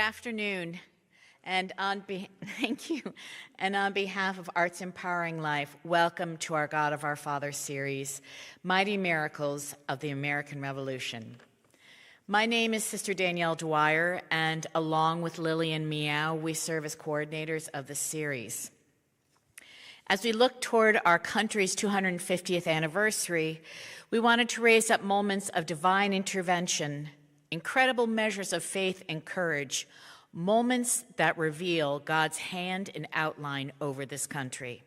afternoon, and thank you. And on behalf of Arts Empowering Life, welcome to our God of Our Fathers series, Mighty Miracles of the American Revolution. My name is Sister Danielle Dwyer, and along with Lillian Meow, we serve as coordinators of the series. As we look toward our country's 250th anniversary, we wanted to raise up moments of divine intervention, incredible measures of faith and courage, moments that reveal God's hand and outline over this country.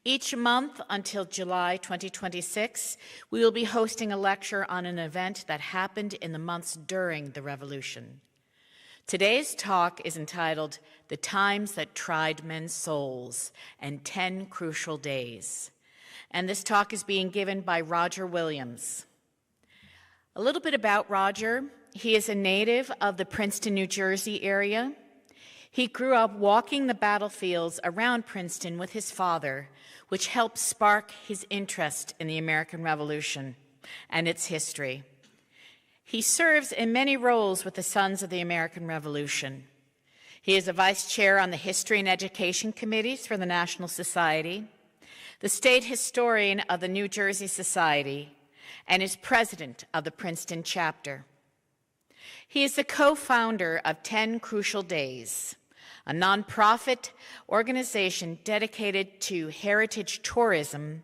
Each month until July 2026, we will be hosting a lecture on an event that happened in the months during the Revolution. Today's talk is entitled, "The Times That Tried Men's Souls and 10 Crucial Days." And this talk is being given by Roger Williams. A little bit about Roger. He is a native of the Princeton, New Jersey area. He grew up walking the battlefields around Princeton with his father, which helped spark his interest in the American Revolution and its history. He serves in many roles with the Sons of the American Revolution. He is a vice chair on the History and Education Committees for the National Society, the state historian of the New Jersey Society, and is president of the Princeton chapter. He is the co-founder of 10 Crucial Days, a nonprofit organization dedicated to heritage tourism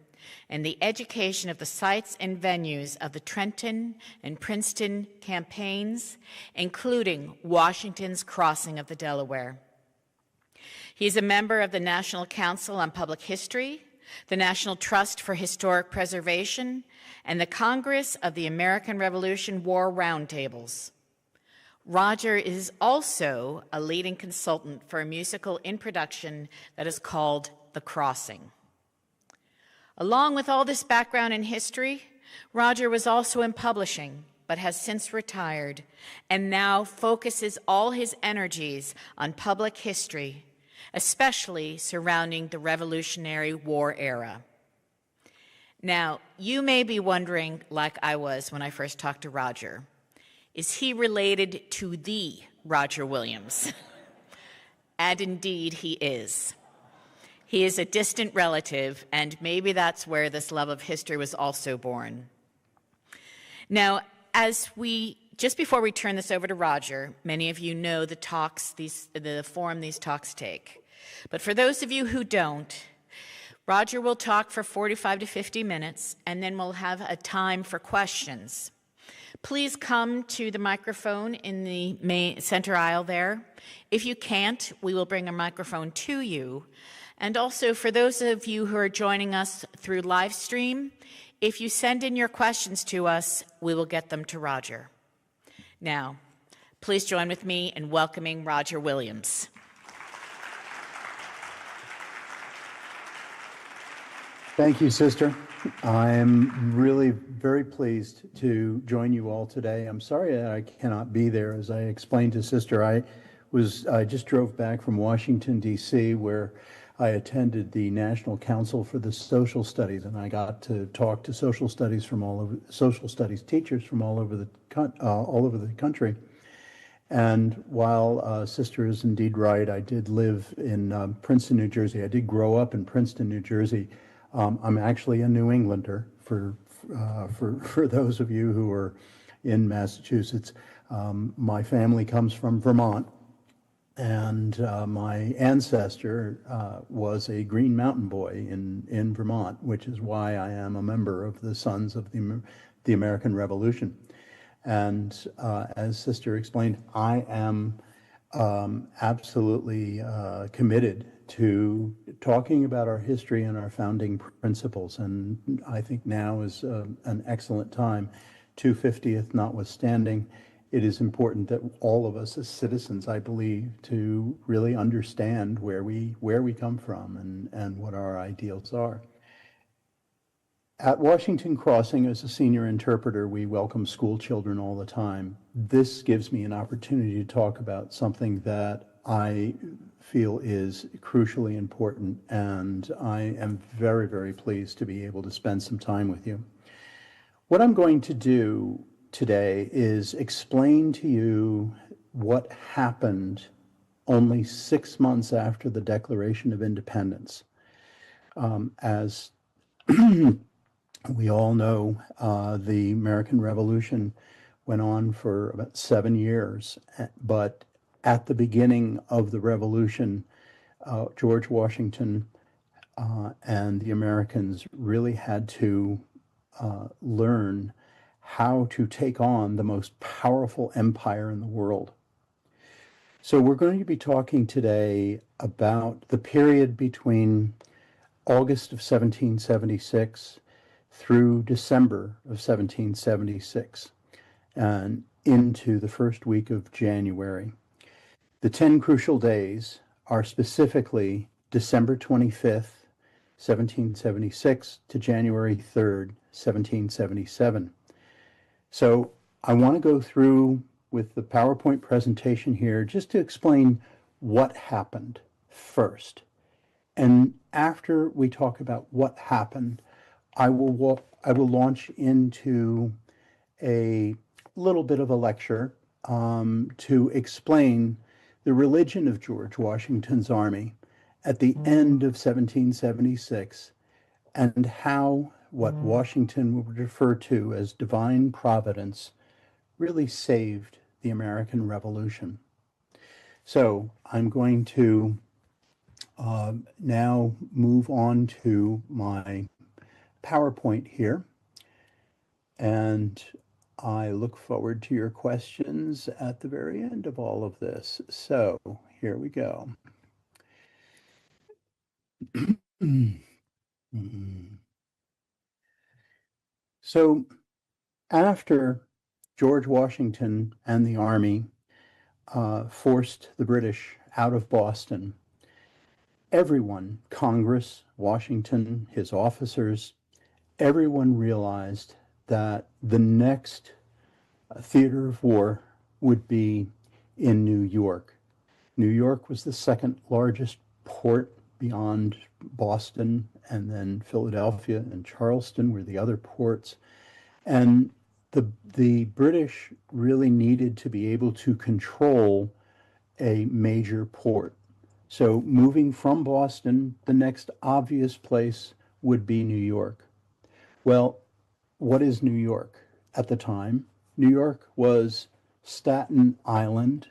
and the education of the sites and venues of the Trenton and Princeton campaigns, including Washington's crossing of the Delaware. He is a member of the National Council on Public History, the National Trust for Historic Preservation, and the Congress of the American Revolution War Roundtables. Roger is also a leading consultant for a musical in production that is called The Crossing. Along with all this background in history, Roger was also in publishing, but has since retired and now focuses all his energies on public history, especially surrounding the Revolutionary War era. Now, you may be wondering, like I was when I first talked to Roger, is he related to the Roger Williams? And indeed he is. He is a distant relative, and maybe that's where this love of history was also born. Now, just before we turn this over to Roger, many of you know the form these talks take. But for those of you who don't, Roger will talk for 45 to 50 minutes, and then we'll have a time for questions. Please come to the microphone in the main center aisle there. If you can't, we will bring a microphone to you. And also, for those of you who are joining us through live stream, if you send in your questions to us, we will get them to Roger. Now, please join with me in welcoming Roger Williams. Thank you, Sister. I'm really very pleased to join you all today. I'm sorry that I cannot be there. As I explained to Sister, I just drove back from Washington, D.C., where I attended the National Council for the Social Studies, and I got to talk to social studies teachers from all over the country. And while Sister is indeed right, I did live in Princeton, New Jersey. I did grow up in Princeton, New Jersey. I'm actually a New Englander for those of you who are in Massachusetts. My family comes from Vermont, and my ancestor was a Green Mountain Boy in Vermont, which is why I am a member of the Sons of the American Revolution. And as Sister explained, I am absolutely committed to talking about our history and our founding principles. And I think now is an excellent time, 250th notwithstanding. It is important that all of us as citizens, I believe, to really understand where we come from and what our ideals are. At Washington Crossing, as a senior interpreter, we welcome school children all the time. This gives me an opportunity to talk about something that I feel is crucially important, and I am very, very pleased to be able to spend some time with you. What I'm going to do today is explain to you what happened only 6 months after the Declaration of Independence. As we all know, the American Revolution went on for about 7 years, but at the beginning of the Revolution, George Washington and the Americans really had to learn how to take on the most powerful empire in the world. So we're going to be talking today about the period between August of 1776 through December of 1776 and into the first week of January. The 10 crucial days are specifically December 25th, 1776 to January 3rd, 1777. So I want to go through with the PowerPoint presentation here just to explain what happened first. And after we talk about what happened, I will launch into a little bit of a lecture to explain the religion of George Washington's army at the end of 1776 and how what Washington would refer to as divine providence really saved the American Revolution. So I'm going to now move on to my PowerPoint here, and I look forward to your questions at the very end of all of this. So here we go. So after George Washington and the Army forced the British out of Boston, everyone, Congress, Washington, his officers, everyone realized that the next theater of war would be in New York. New York was the second largest port beyond Boston, and then Philadelphia and Charleston were the other ports. And the British really needed to be able to control a major port. So moving from Boston, the next obvious place would be New York. Well, what is New York at the time? New York was Staten Island,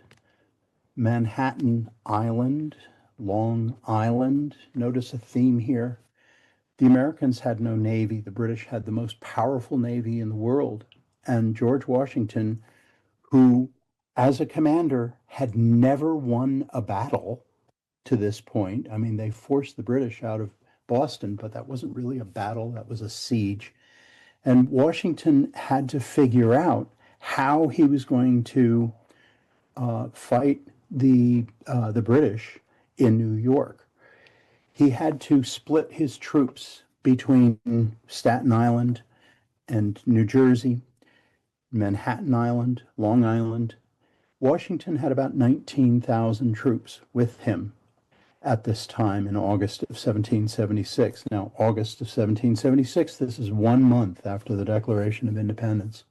Manhattan Island, Long Island. Notice a theme here. The Americans had no navy. The British had the most powerful navy in the world. And George Washington, who as a commander had never won a battle to this point. I mean, they forced the British out of Boston, but that wasn't really a battle. That was a siege. And Washington had to figure out how he was going to fight the British in New York. He had to split his troops between Staten Island and New Jersey, Manhattan Island, Long Island. Washington had about 19,000 troops with him at this time in August of 1776. Now, August of 1776, this is 1 month after the Declaration of Independence.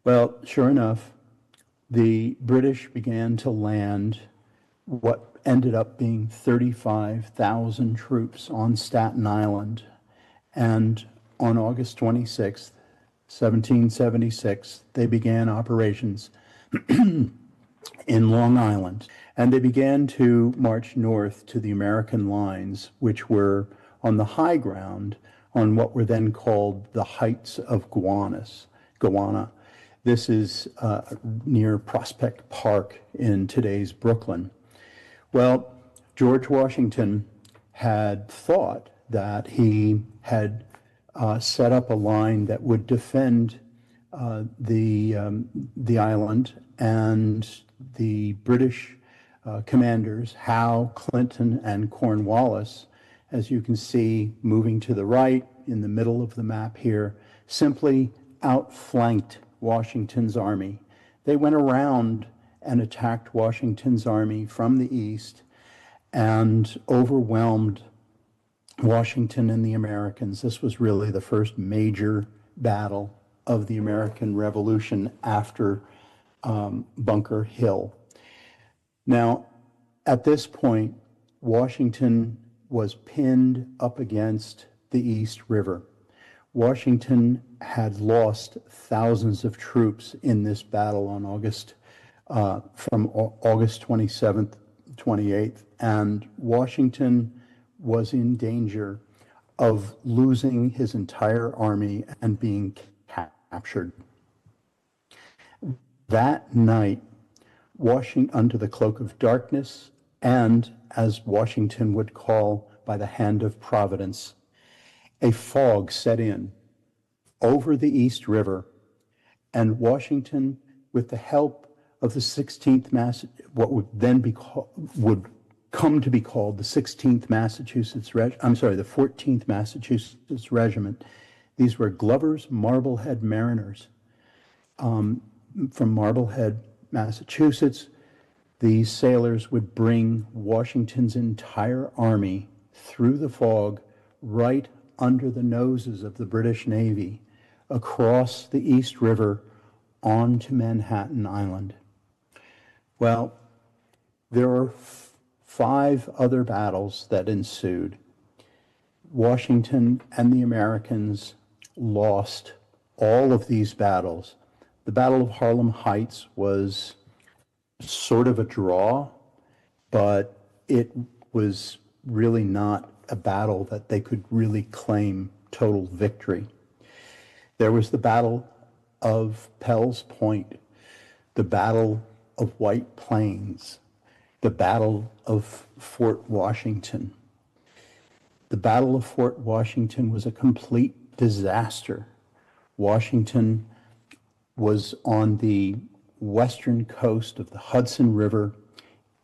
Well, sure enough, the British began to land what ended up being 35,000 troops on Staten Island. And on August 26th, 1776, they began operations in Long Island. And they began to march north to the American lines, which were on the high ground on what were then called the Heights of Gowanus. This is near Prospect Park in today's Brooklyn. Well, George Washington had thought that he had set up a line that would defend the island, and the British commanders, Howe, Clinton, and Cornwallis, as you can see moving to the right in the middle of the map here, simply outflanked Washington's army. They went around and attacked Washington's army from the east and overwhelmed Washington and the Americans. This was really the first major battle of the American Revolution after Bunker Hill. Now, at this point, Washington was pinned up against the East River. Washington had lost thousands of troops in this battle on from August 27th, 28th, and Washington was in danger of losing his entire army and being captured. That night, under the cloak of darkness, and as Washington would call by the hand of Providence, a fog set in over the East River, and Washington, with the help of the 16th what would then would come to be called the 16th Massachusetts, the 14th Massachusetts Regiment. These were Glover's Marblehead Mariners from Marblehead, Massachusetts. These sailors would bring Washington's entire army through the fog right under the noses of the British Navy, across the East River onto Manhattan Island. Well, there were 5 other battles that ensued. Washington and the Americans lost all of these battles. The Battle of Harlem Heights was sort of a draw, but it was really not a battle that they could really claim total victory. There was the Battle of Pell's Point, the Battle of White Plains, the Battle of Fort Washington. The Battle of Fort Washington was a complete disaster. Washington was on the western coast of the Hudson River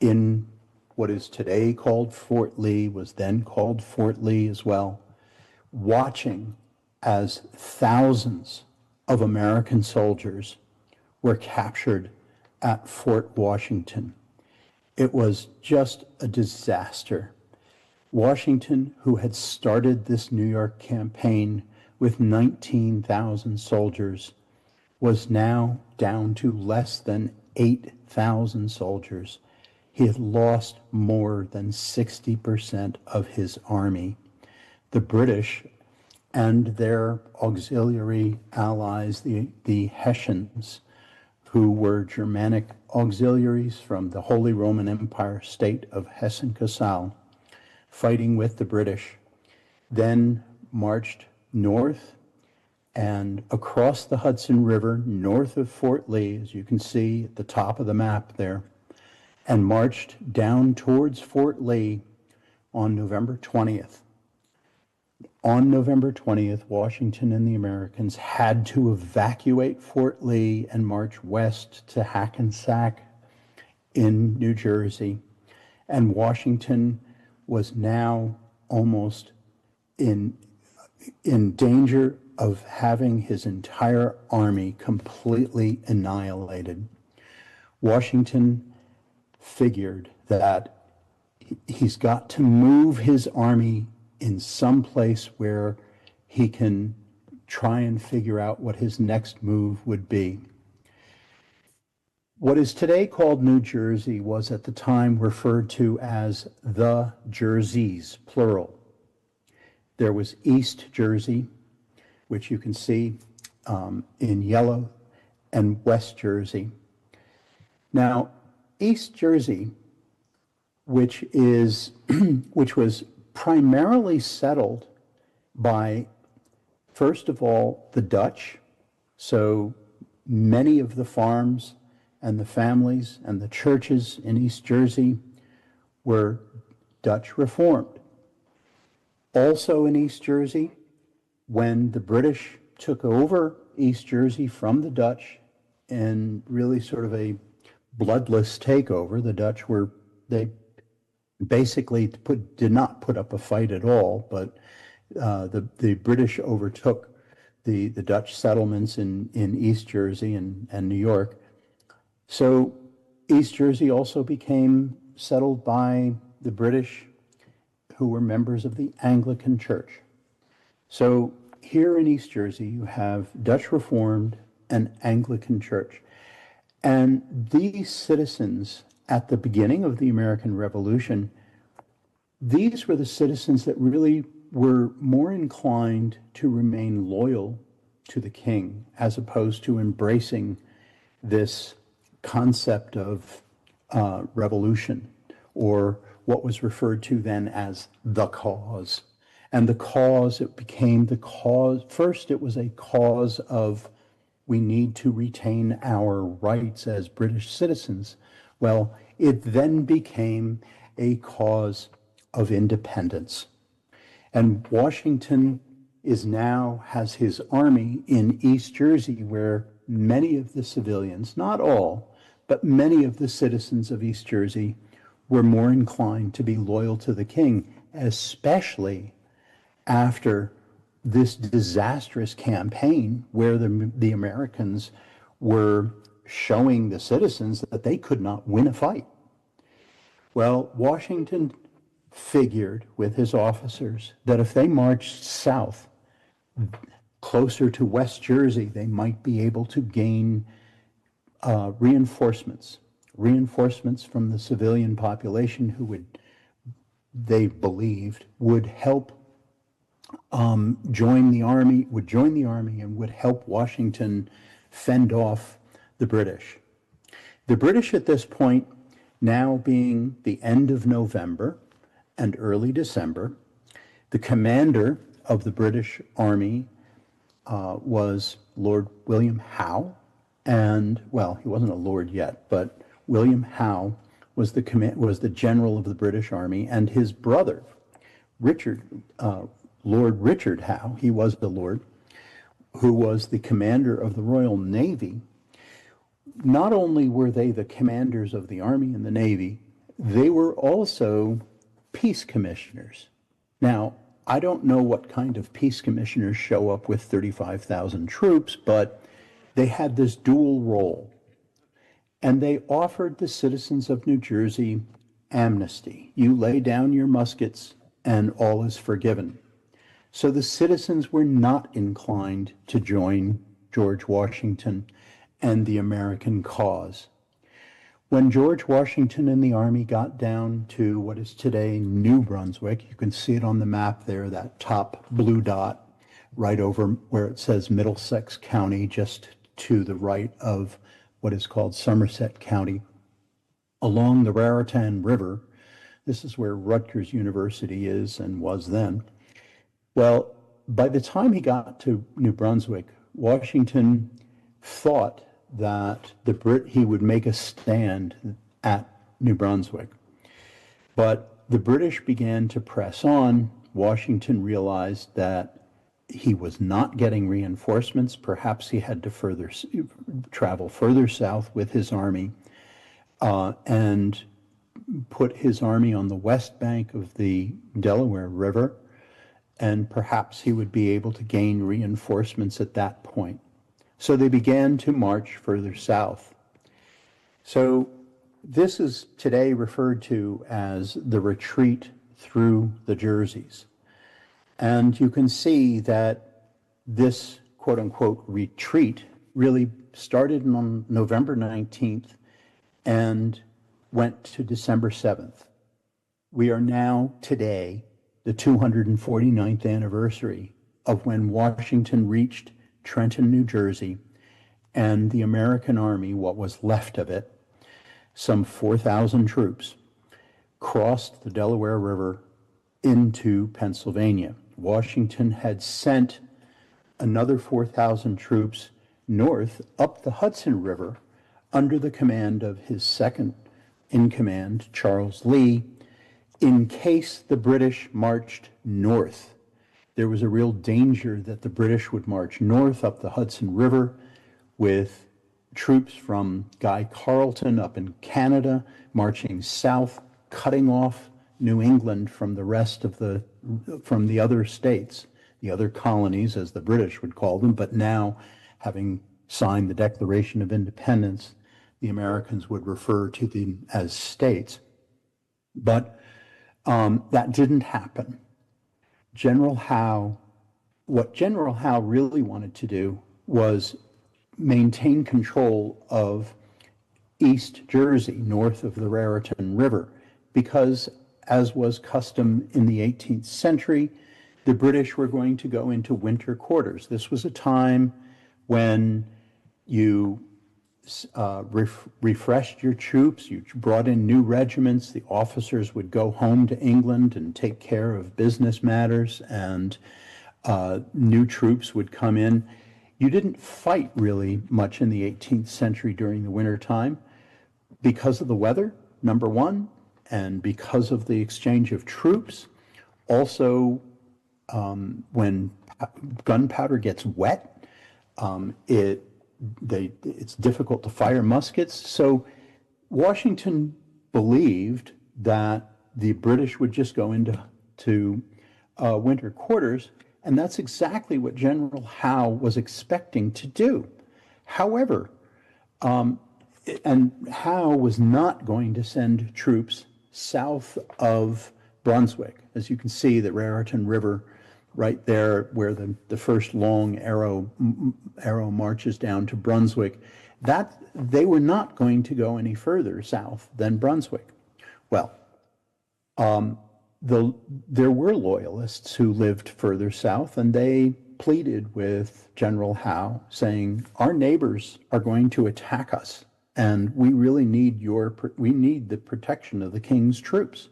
in what is today called Fort Lee, was then called Fort Lee as well, watching as thousands of American soldiers were captured at Fort Washington. It was just a disaster. Washington, who had started this New York campaign with 19,000 soldiers, was now down to less than 8,000 soldiers. He had lost more than 60% of his army. The British and their auxiliary allies, the Hessians, who were Germanic auxiliaries from the Holy Roman Empire state of Hessen-Cassel, fighting with the British, then marched north and across the Hudson River, north of Fort Lee, as you can see at the top of the map there, and marched down towards Fort Lee on November 20th. On November 20th, Washington and the Americans had to evacuate Fort Lee and march west to Hackensack in New Jersey. And Washington was now almost in danger of having his entire army completely annihilated. Washington figured that he's got to move his army in some place where he can try and figure out what his next move would be. What is today called New Jersey was at the time referred to as the Jerseys, plural. There was East Jersey, which you can see in yellow, and West Jersey. Now, East Jersey, which was primarily settled by, first of all, the Dutch. So many of the farms and the families and the churches in East Jersey were Dutch Reformed. Also in East Jersey, when the British took over East Jersey from the Dutch in really sort of a bloodless takeover, the Dutch they basically did not put up a fight at all, but the British overtook the Dutch settlements in East Jersey and New York. So East Jersey also became settled by the British, who were members of the Anglican Church. So here in East Jersey, you have Dutch Reformed and Anglican Church. And these citizens at the beginning of the American Revolution, these were the citizens that really were more inclined to remain loyal to the king as opposed to embracing this concept of revolution, or what was referred to then as the cause. And the cause, it became the cause. First, it was a cause of we need to retain our rights as British citizens. Well, it then became a cause of independence. And Washington has his army in East Jersey, where many of the civilians, not all, but many of the citizens of East Jersey were more inclined to be loyal to the king, especially after this disastrous campaign where the Americans were showing the citizens that they could not win a fight. Well, Washington figured with his officers that if they marched south, closer to West Jersey, they might be able to gain reinforcements from the civilian population who they believed, would help join the army and would help Washington fend off the British. The British at this point, now being the end of November and early December, the commander of the British Army was Lord William Howe. And, well, he wasn't a lord yet, but William Howe was the general of the British Army, and his brother, Lord Richard Howe, he was the lord, who was the commander of the Royal Navy. Not only were they the commanders of the Army and the Navy, they were also peace commissioners. Now, I don't know what kind of peace commissioners show up with 35,000 troops, but they had this dual role. And they offered the citizens of New Jersey amnesty. You lay down your muskets and all is forgiven. So the citizens were not inclined to join George Washington and the American cause. When George Washington and the Army got down to what is today New Brunswick, you can see it on the map there, that top blue dot right over where it says Middlesex County, just to the right of what is called Somerset County. Along the Raritan River, this is where Rutgers University is and was then. Well, by the time he got to New Brunswick, Washington thought that he would make a stand at New Brunswick. But the British began to press on. Washington realized that he was not getting reinforcements. Perhaps he had to travel further south with his army and put his army on the west bank of the Delaware River, and perhaps he would be able to gain reinforcements at that point. So they began to march further south. So this is today referred to as the retreat through the Jerseys. And you can see that this quote-unquote retreat really started on November 19th and went to December 7th. We are now today the 249th anniversary of when Washington reached Trenton, New Jersey, and the American Army, what was left of it, some 4,000 troops, crossed the Delaware River into Pennsylvania. Washington had sent another 4,000 troops north up the Hudson River under the command of his second in command, Charles Lee, in case the British marched north. There was a real danger that the British would march north up the Hudson River with troops from Guy Carleton up in Canada marching south, cutting off New England from the rest of from the other states, the other colonies, as the British would call them, but now having signed the Declaration of Independence, the Americans would refer to them as states. But that didn't happen. What General Howe really wanted to do was maintain control of East Jersey, north of the Raritan River, because, as was custom in the 18th century, the British were going to go into winter quarters. This was a time when you refreshed your troops, you brought in new regiments, the officers would go home to England and take care of business matters, and new troops would come in. You didn't fight really much in the 18th century during the winter time because of the weather, number one, and because of the exchange of troops. Also, when gunpowder gets wet, it's difficult to fire muskets. So Washington believed that the British would just go into winter quarters, and that's exactly what General Howe was expecting to do. However, and Howe was not going to send troops south of Brunswick. As you can see, the Raritan River right there where the first long arrow marches down to Brunswick, that they were not going to go any further south than Brunswick. Well, there were loyalists who lived further south, and they pleaded with General Howe, saying, our neighbors are going to attack us, and we really need the protection of the king's troops.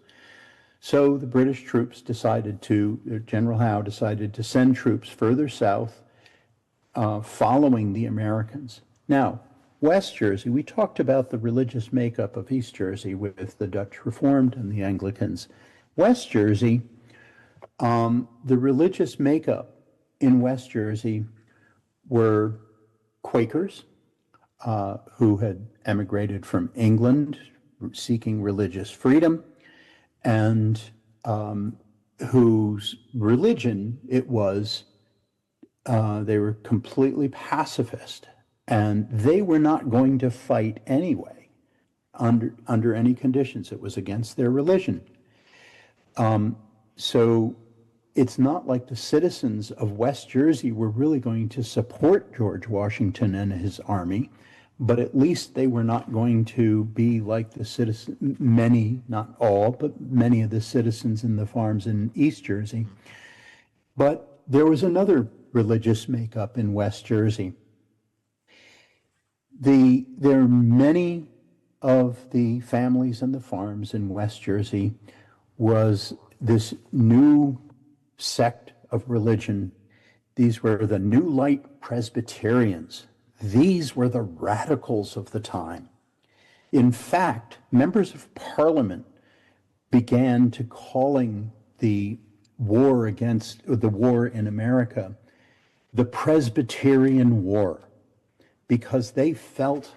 So the British troops General Howe decided to send troops further south, following the Americans. Now, West Jersey, we talked about the religious makeup of East Jersey with the Dutch Reformed and the Anglicans. West Jersey, the religious makeup in West Jersey were Quakers who had emigrated from England seeking religious freedom, and whose religion it was, they were completely pacifist, and they were not going to fight anyway under any conditions. It was against their religion. So it's not like the citizens of West Jersey were really going to support George Washington and his army, but at least they were not going to be like the citizens, many, not all, but many of the citizens in the farms in East Jersey. But there was another religious makeup in West Jersey. There are many of the families and the farms in West Jersey was this new sect of religion. These were the New Light Presbyterians. These were the radicals of the time. In fact, members of Parliament began to calling the war in America the Presbyterian War, because they felt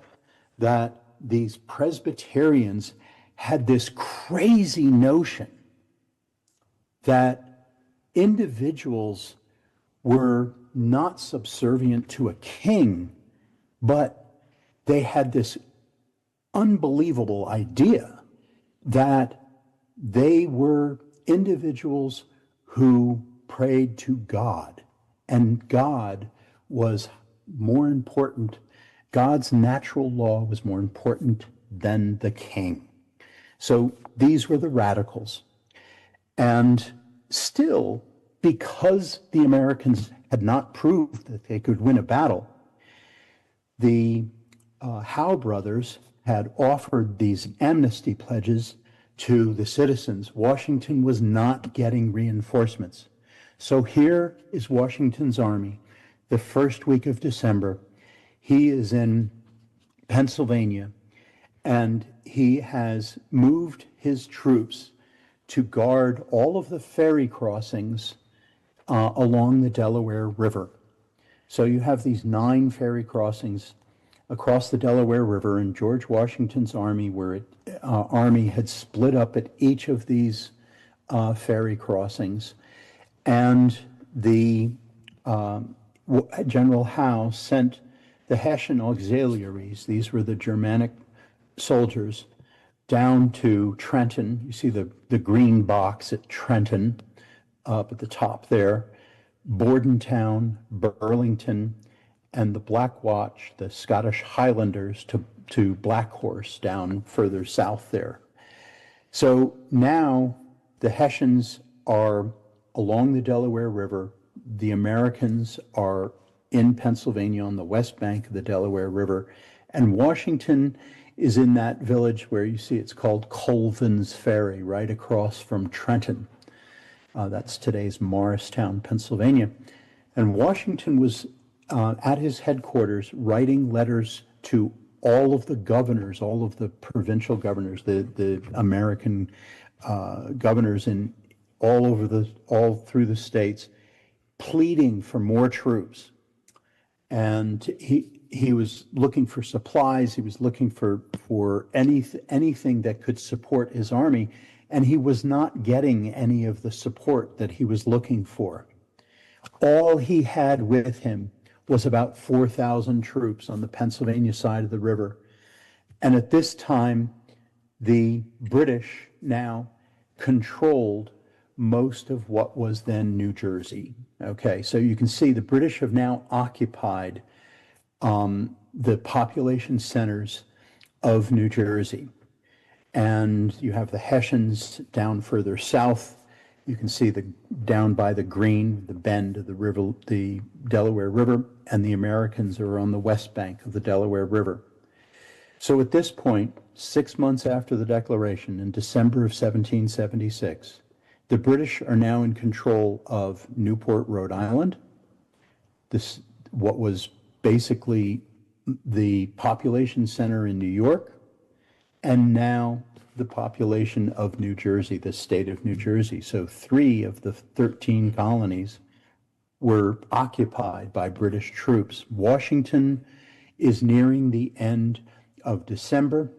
that these Presbyterians had this crazy notion that individuals were not subservient to a king, but they had this unbelievable idea that they were individuals who prayed to God, and God was more important. God's natural law was more important than the king. So these were the radicals. And still, because the Americans had not proved that they could win a battle, the Howe brothers had offered these amnesty pledges to the citizens. Washington was not getting reinforcements. So here is Washington's army. The first week of December, he is in Pennsylvania, and he has moved his troops to guard all of the ferry crossings along the Delaware River. So you have these 9 ferry crossings across the Delaware River, and George Washington's army, army had split up at each of these ferry crossings, and the General Howe sent the Hessian auxiliaries. These were the Germanic soldiers down to Trenton. You see the green box at Trenton up at the top there, Bordentown, Burlington, and the Black Watch, the Scottish Highlanders, to Black Horse down further south there. So now the Hessians are along the Delaware River. The Americans are in Pennsylvania on the west bank of the Delaware River. And Washington is in that village where you see it's called Colvin's Ferry, right across from Trenton. That's today's Morristown, Pennsylvania. And Washington was at his headquarters writing letters to all of the governors, all of the provincial governors, the American governors in all through the states, pleading for more troops. And he was looking for supplies. He was looking for anything that could support his army, and he was not getting any of the support that he was looking for. All he had with him was about 4,000 troops on the Pennsylvania side of the river. And at this time, the British now controlled most of what was then New Jersey. Okay, so you can see the British have now occupied the population centers of New Jersey. And you have the Hessians down further south. You can see down by the Green, the bend of the river, the Delaware River, and the Americans are on the west bank of the Delaware River. So at this point, 6 months after the declaration, in December of 1776, the British are now in control of Newport, Rhode Island, what was basically the population center in New York, and now the population of New Jersey, the state of New Jersey. So 3 of the 13 colonies were occupied by British troops. Washington is nearing the end of December,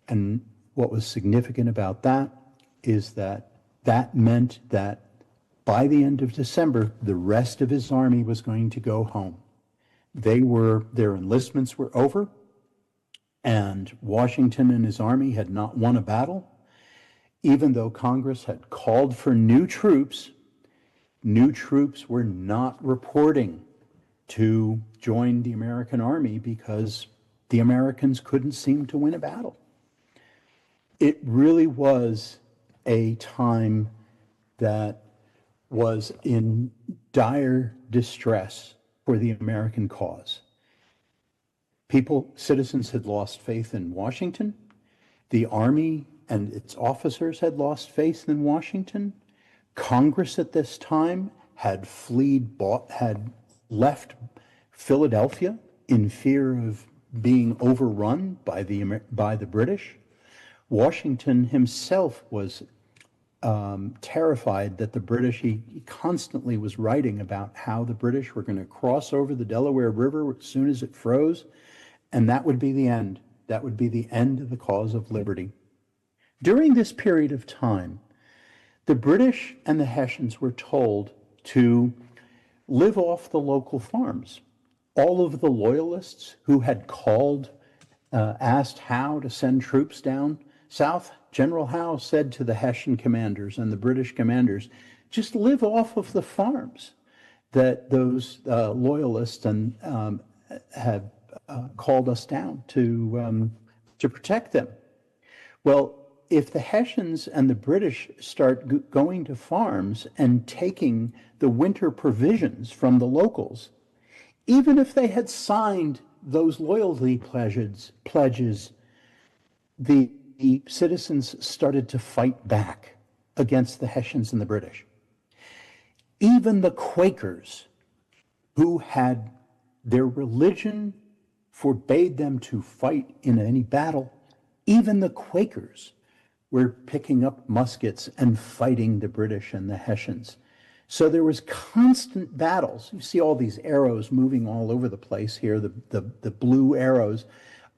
and what was significant about that is that meant that by the end of December, the rest of his army was going to go home. Their enlistments were over, and Washington and his army had not won a battle. Even though Congress had called for new troops were not reporting to join the American army because the Americans couldn't seem to win a battle. It really was a time that was in dire distress for the American cause. Citizens had lost faith in Washington. The Army and its officers had lost faith in Washington. Congress at this time had left Philadelphia in fear of being overrun by the British. Washington himself was terrified that the British, he constantly was writing about how the British were going to cross over the Delaware River as soon as it froze, and that would be the end. That would be the end of the cause of liberty. During this period of time, the British and the Hessians were told to live off the local farms. All of the loyalists who had asked Howe to send troops down south, General Howe said to the Hessian commanders and the British commanders, just live off of the farms that those loyalists have called us down to protect them. Well, if the Hessians and the British start going to farms and taking the winter provisions from the locals, even if they had signed those loyalty pledges, the citizens started to fight back against the Hessians and the British. Even the Quakers, who had their religion forbade them to fight in any battle, even the Quakers were picking up muskets and fighting the British and the Hessians. So there was constant battles. You see all these arrows moving all over the place here. The blue arrows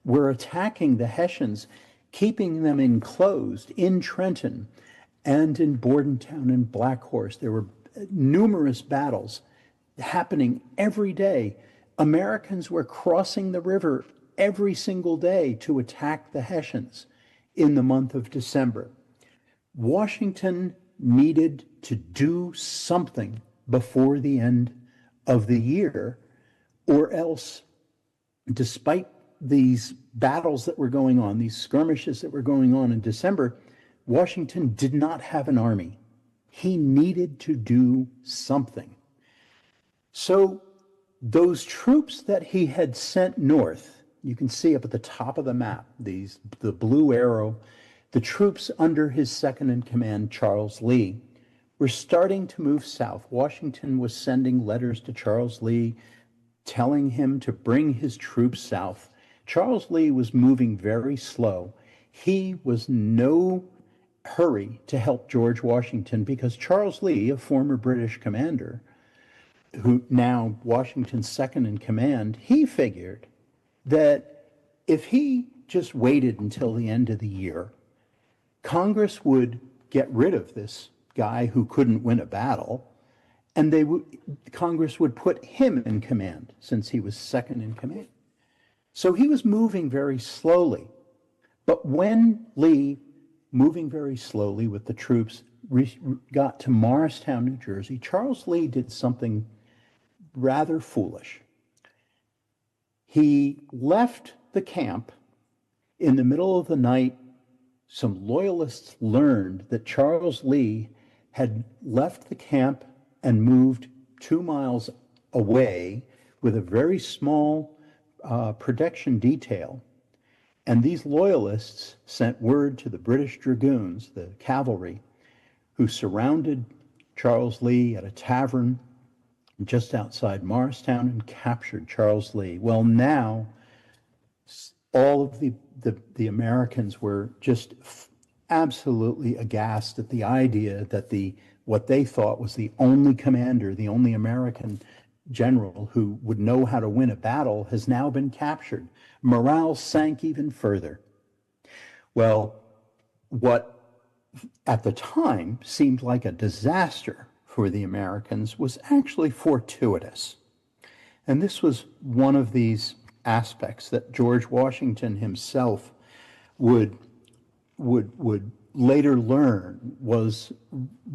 were attacking the Hessians, keeping them enclosed in Trenton and in Bordentown and Black Horse. There were numerous battles happening every day. Americans were crossing the river every single day to attack the Hessians in the month of December. Washington needed to do something before the end of the year, or else, despite these battles that were going on, these skirmishes that were going on in December, Washington did not have an army. He needed to do something. So those troops that he had sent north, you can see up at the top of the map, the blue arrow, the troops under his second in command, Charles Lee, were starting to move south. Washington was sending letters to Charles Lee telling him to bring his troops south. Charles Lee was moving very slow. He was no hurry to help George Washington because Charles Lee, a former British commander, who now Washington's second in command, he figured that if he just waited until the end of the year, Congress would get rid of this guy who couldn't win a battle, and Congress would put him in command since he was second in command. So he was moving very slowly. But when Lee, moving very slowly with the troops, got to Morristown, New Jersey, Charles Lee did something rather foolish. He left the camp in the middle of the night. Some loyalists learned that Charles Lee had left the camp and moved 2 miles away with a very small protection detail. And these loyalists sent word to the British dragoons, the cavalry, who surrounded Charles Lee at a tavern just outside Morristown and captured Charles Lee. Well, now all of the Americans were just absolutely aghast at the idea that what they thought was the only commander, the only American general who would know how to win a battle has now been captured. Morale sank even further. Well, what at the time seemed like a disaster for the Americans was actually fortuitous. And this was one of these aspects that George Washington himself would later learn was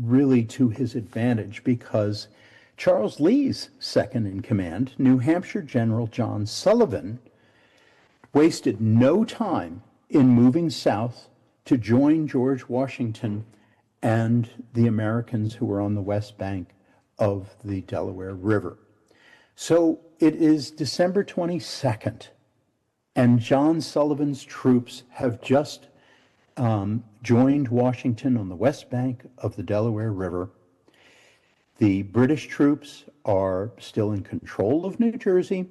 really to his advantage, because Charles Lee's second in command, New Hampshire General John Sullivan, wasted no time in moving south to join George Washington and the Americans who were on the west bank of the Delaware River. So it is December 22nd, and John Sullivan's troops have just joined Washington on the west bank of the Delaware River. The British troops are still in control of New Jersey,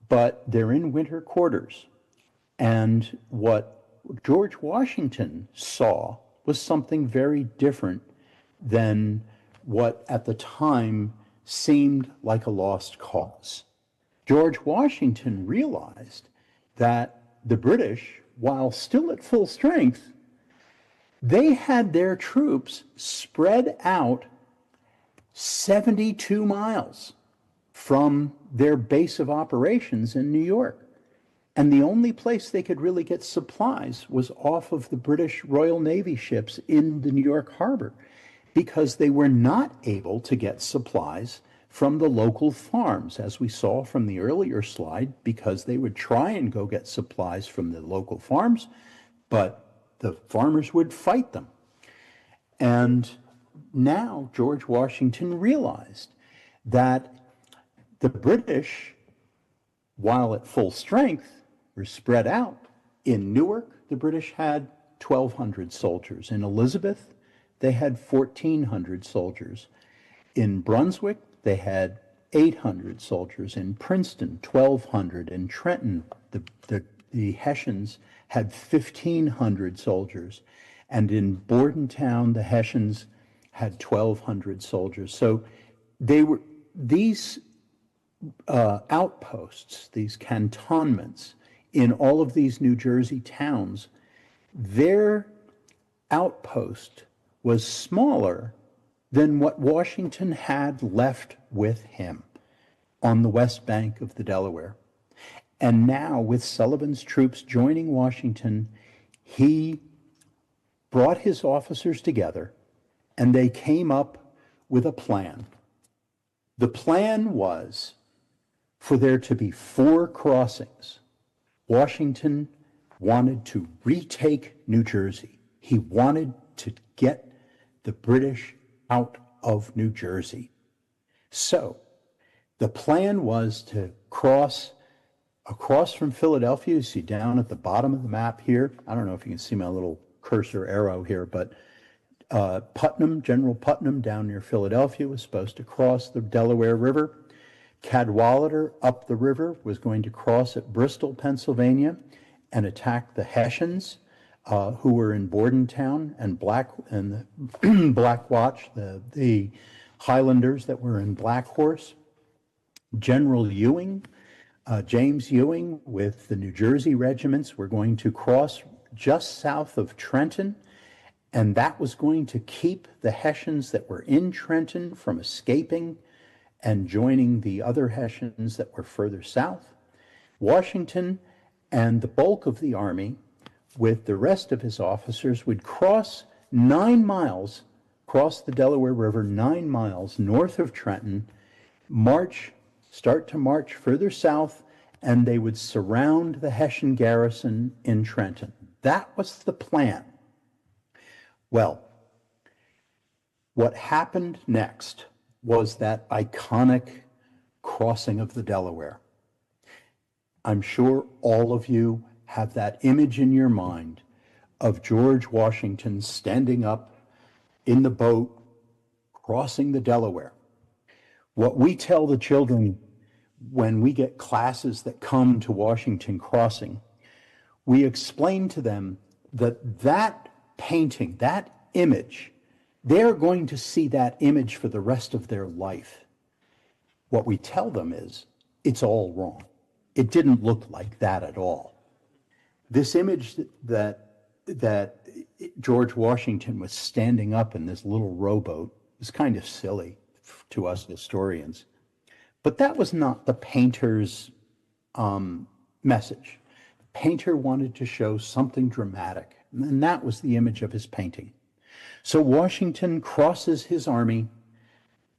but they're in winter quarters. And what George Washington saw was something very different than what at the time seemed like a lost cause. George Washington realized that the British, while still at full strength, they had their troops spread out 72 miles from their base of operations in New York. And the only place they could really get supplies was off of the British Royal Navy ships in the New York harbor, because they were not able to get supplies from the local farms, as we saw from the earlier slide, because they would try and go get supplies from the local farms, but the farmers would fight them. And now George Washington realized that the British, while at full strength, were spread out. In Newark, the British had 1,200 soldiers. In Elizabeth, they had 1,400 soldiers. In Brunswick, they had 800 soldiers. In Princeton, 1,200. In Trenton, the Hessians had 1,500 soldiers. And in Bordentown, the Hessians had 1,200 soldiers. So these outposts, these cantonments in all of these New Jersey towns, their outpost was smaller than what Washington had left with him on the west bank of the Delaware. And now, with Sullivan's troops joining Washington, he brought his officers together and they came up with a plan. The plan was for there to be 4 crossings Washington wanted to retake New Jersey. He wanted to get the British out of New Jersey. So the plan was to cross across from Philadelphia. You see down at the bottom of the map here. I don't know if you can see my little cursor arrow here, but Putnam, General Putnam down near Philadelphia was supposed to cross the Delaware River. Cadwalader up the river was going to cross at Bristol, Pennsylvania, and attack the Hessians who were in Bordentown, and the Black Watch, the Highlanders that were in Black Horse. General Ewing, James Ewing, with the New Jersey regiments, were going to cross just south of Trenton, and that was going to keep the Hessians that were in Trenton from escaping and joining the other Hessians that were further south. Washington and the bulk of the army, with the rest of his officers, would cross 9 miles, cross the Delaware River 9 miles north of Trenton, start to march further south, and they would surround the Hessian garrison in Trenton. That was the plan. Well, what happened next was that iconic crossing of the Delaware. I'm sure all of you have that image in your mind of George Washington standing up in the boat, crossing the Delaware. What we tell the children when we get classes that come to Washington Crossing, we explain to them that that painting, that image, they're going to see that image for the rest of their life. What we tell them is, it's all wrong. It didn't look like that at all. This image that George Washington was standing up in this little rowboat is kind of silly to us historians. But that was not the painter's message. The painter wanted to show something dramatic, and that was the image of his painting. So Washington crosses his army,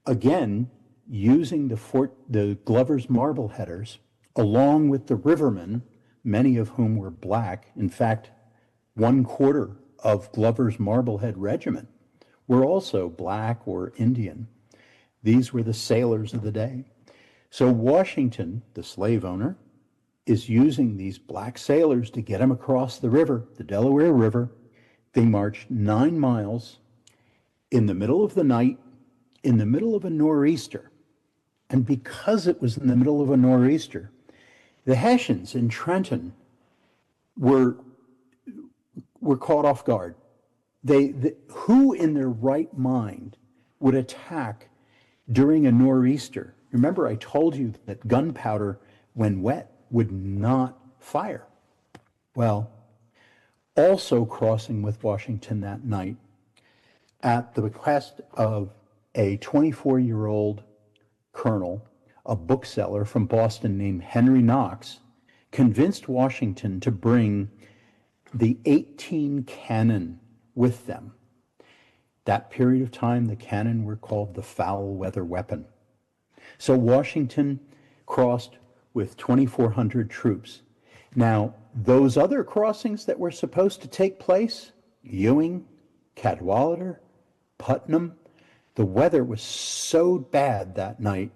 again, using the Glover's Marbleheaders, along with the rivermen, many of whom were black. In fact, 1/4 of Glover's Marblehead regiment were also black or Indian. These were the sailors of the day. So Washington, the slave owner, is using these black sailors to get him across the river, the Delaware River. They marched 9 miles in the middle of the night, in the middle of a nor'easter. And because it was in the middle of a nor'easter, the Hessians in Trenton were caught off guard. Who in their right mind would attack during a nor'easter? Remember, I told you that gunpowder, when wet, would not fire. Well, also crossing with Washington that night, at the request of a 24-year-old colonel, a bookseller from Boston named Henry Knox, convinced Washington to bring the 18 cannon with them. That period of time, the cannon were called the foul weather weapon. So Washington crossed with 2,400 troops. Now, those other crossings that were supposed to take place, Ewing, Cadwalader, Putnam, the weather was so bad that night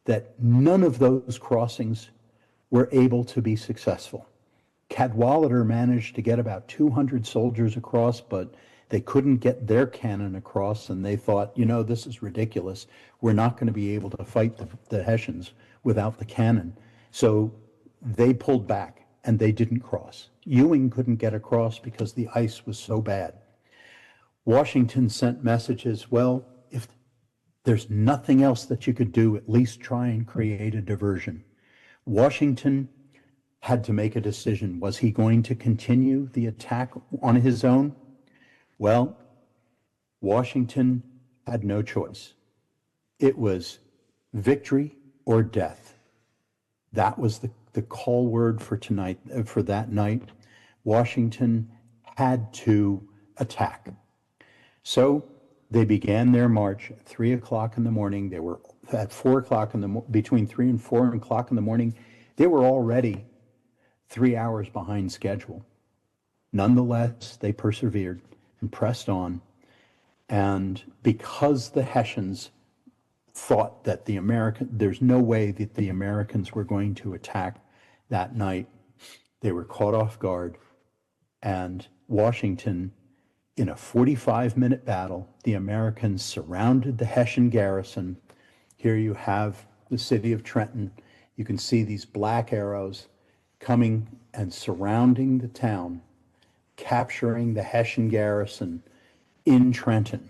that none of those crossings were able to be successful. Cadwalader managed to get about 200 soldiers across, but they couldn't get their cannon across, and they thought, this is ridiculous. We're not going to be able to fight the Hessians without the cannon. So they pulled back, and they didn't cross. Ewing couldn't get across because the ice was so bad. Washington sent messages, well, if there's nothing else that you could do, at least try and create a diversion. Washington had to make a decision. Was he going to continue the attack on his own? Well, Washington had no choice. It was victory or death. That was the call word for that night. Washington had to attack. So they began their march at 3 o'clock in the morning. They were at 4 o'clock between 3 and 4 o'clock in the morning. They were already 3 hours behind schedule. Nonetheless, they persevered and pressed on. And because the Hessians thought that there's no way that the Americans were going to attack that night, they were caught off guard. And Washington, in a 45-minute battle, the Americans surrounded the Hessian garrison. Here you have the city of Trenton. You can see these black arrows coming and surrounding the town, capturing the Hessian garrison in Trenton.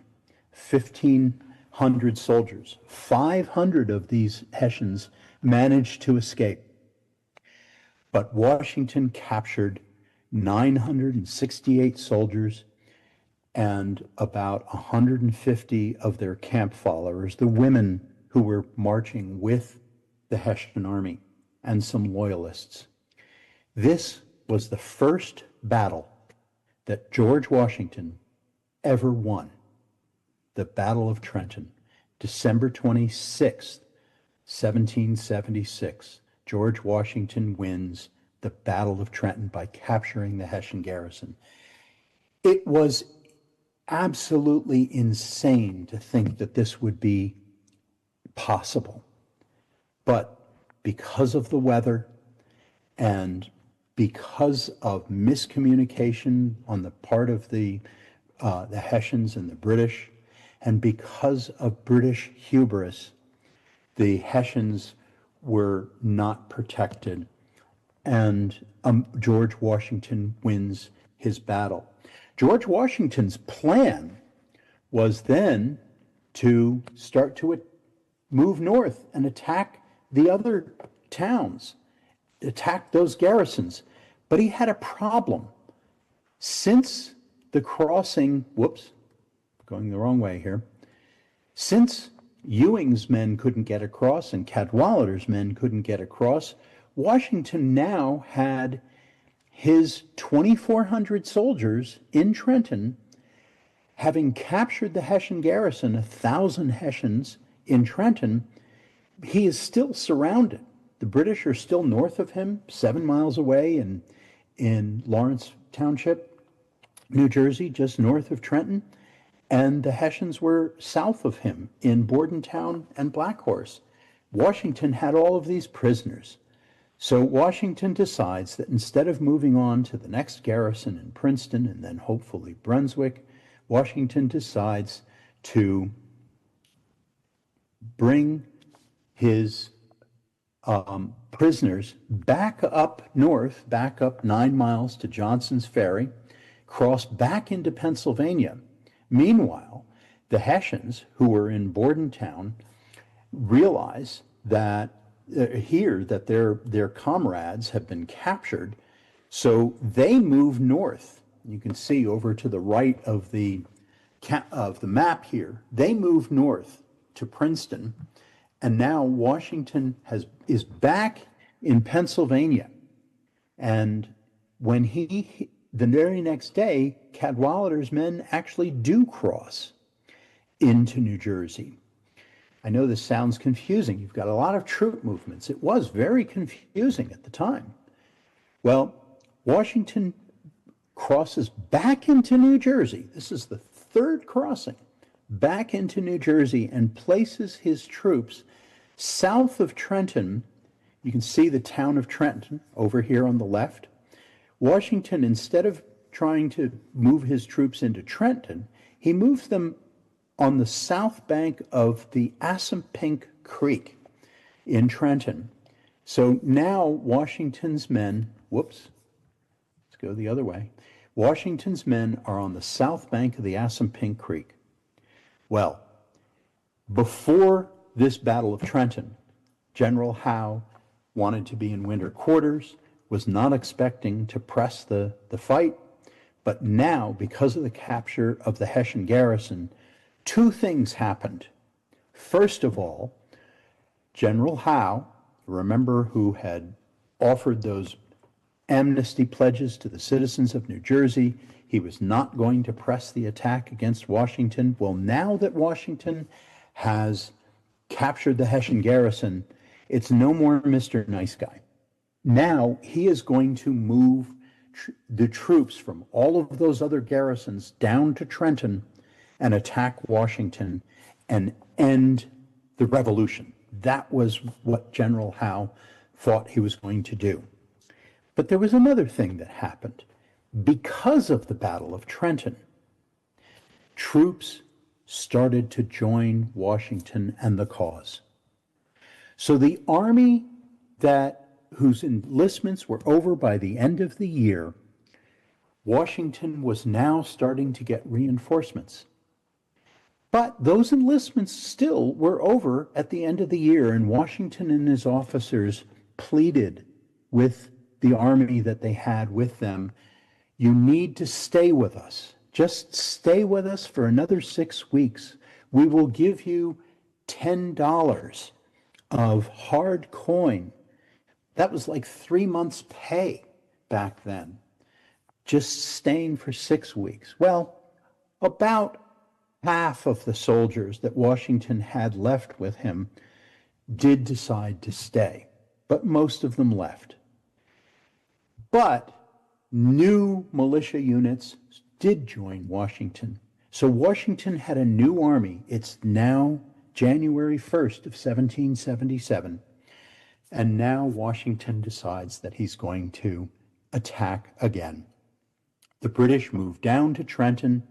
1,500 soldiers. 500 of these Hessians managed to escape. But Washington captured 968 soldiers and about 150 of their camp followers, the women who were marching with the Hessian army, and some loyalists. This was the first battle that George Washington ever won. The Battle of Trenton, December 26th, 1776. George Washington wins the Battle of Trenton by capturing the Hessian garrison. It was absolutely insane to think that this would be possible. But because of the weather and because of miscommunication on the part of the Hessians and the British, and because of British hubris, the Hessians were not protected, and George Washington wins his battle. George Washington's plan was then to start to move north and attack the other towns, attack those garrisons. But he had a problem. Since the crossing, going the wrong way here, since Ewing's men couldn't get across and Cadwallader's men couldn't get across, Washington now had his 2,400 soldiers in Trenton, having captured the Hessian garrison, 1,000 Hessians in Trenton. He is still surrounded. The British are still north of him, 7 miles away in Lawrence Township, New Jersey, just north of Trenton. And the Hessians were south of him in Bordentown and Black Horse. Washington had all of these prisoners. So Washington decides that instead of moving on to the next garrison in Princeton and then hopefully Brunswick, Washington decides to bring his prisoners back up north, back up 9 miles to Johnson's Ferry, cross back into Pennsylvania. Meanwhile, the Hessians, who were in Bordentown, realize that that their comrades have been captured, so they move north. You can see over to the right of the map here. They move north to Princeton, and now Washington is back in Pennsylvania. And when the very next day, Cadwallader's men actually do cross into New Jersey. I know this sounds confusing. You've got a lot of troop movements. It was very confusing at the time. Well, Washington crosses back into New Jersey. This is the third crossing back into New Jersey and places his troops south of Trenton. You can see the town of Trenton over here on the left. Washington, instead of trying to move his troops into Trenton, he moves them on the south bank of the Assunpink Creek in Trenton. So now Washington's men, let's go the other way. Washington's men are on the south bank of the Assunpink Creek. Well, before this Battle of Trenton, General Howe wanted to be in winter quarters, was not expecting to press the fight, but now, because of the capture of the Hessian garrison, two things happened. First of all, General Howe, remember, who had offered those amnesty pledges to the citizens of New Jersey, he was not going to press the attack against Washington. Well, now that Washington has captured the Hessian garrison, it's no more Mr. Nice Guy. Now he is going to move the troops from all of those other garrisons down to Trenton and attack Washington and end the revolution. That was what General Howe thought he was going to do. But there was another thing that happened. Because of the Battle of Trenton, troops started to join Washington and the cause. So the army whose enlistments were over by the end of the year, Washington was now starting to get reinforcements. But those enlistments still were over at the end of the year, and Washington and his officers pleaded with the army that they had with them, you need to stay with us. Just stay with us for another 6 weeks. We will give you $10 of hard coin. That was like 3 months' pay back then, just staying for 6 weeks. Well, about half of the soldiers that Washington had left with him did decide to stay, but most of them left. But new militia units did join Washington. So Washington had a new army. It's now January 1st of 1777. And now Washington decides that he's going to attack again. The British move down to Trenton.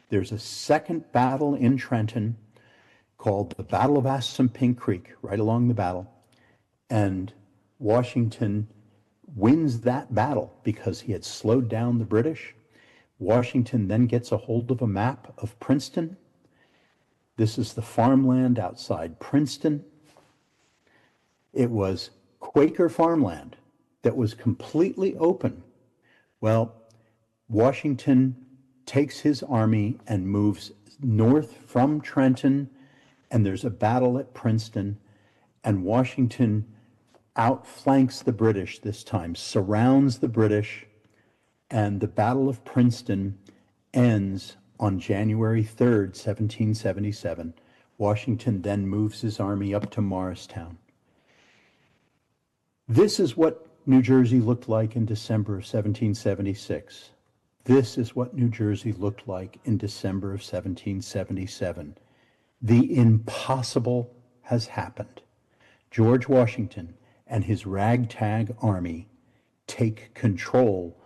There's a second battle in Trenton called the Battle of Assunpink Creek, right along the battle. And Washington wins that battle because he had slowed down the British. Washington then gets a hold of a map of Princeton. This is the farmland outside Princeton. It was Quaker farmland that was completely open. Well, Washington takes his army and moves north from Trenton, and there's a battle at Princeton, and Washington outflanks the British this time, surrounds the British, and the Battle of Princeton ends on January 3rd, 1777. Washington then moves his army up to Morristown. This is what New Jersey looked like in December of 1776. This is what New Jersey looked like in December of 1777. The impossible has happened. George Washington and his ragtag army take control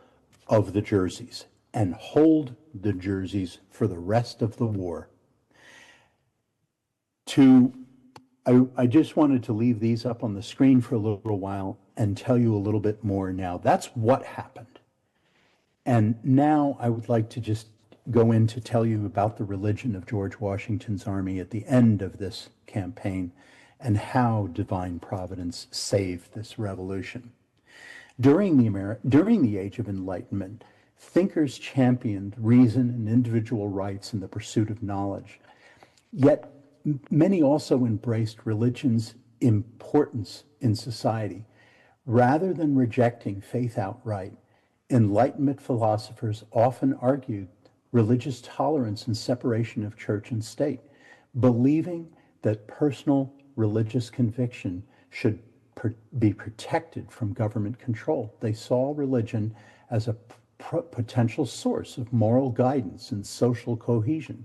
of the Jerseys and hold the Jerseys for the rest of the war. I just wanted to leave these up on the screen for a little while and tell you a little bit more now. That's what happened. And now I would like to just go in to tell you about the religion of George Washington's army at the end of this campaign and how divine providence saved this revolution. During the Age of Enlightenment, thinkers championed reason and individual rights in the pursuit of knowledge. Yet many also embraced religion's importance in society. Rather than rejecting faith outright, Enlightenment philosophers often argued religious tolerance and separation of church and state, believing that personal religious conviction should be protected from government control. They saw religion as a potential source of moral guidance and social cohesion,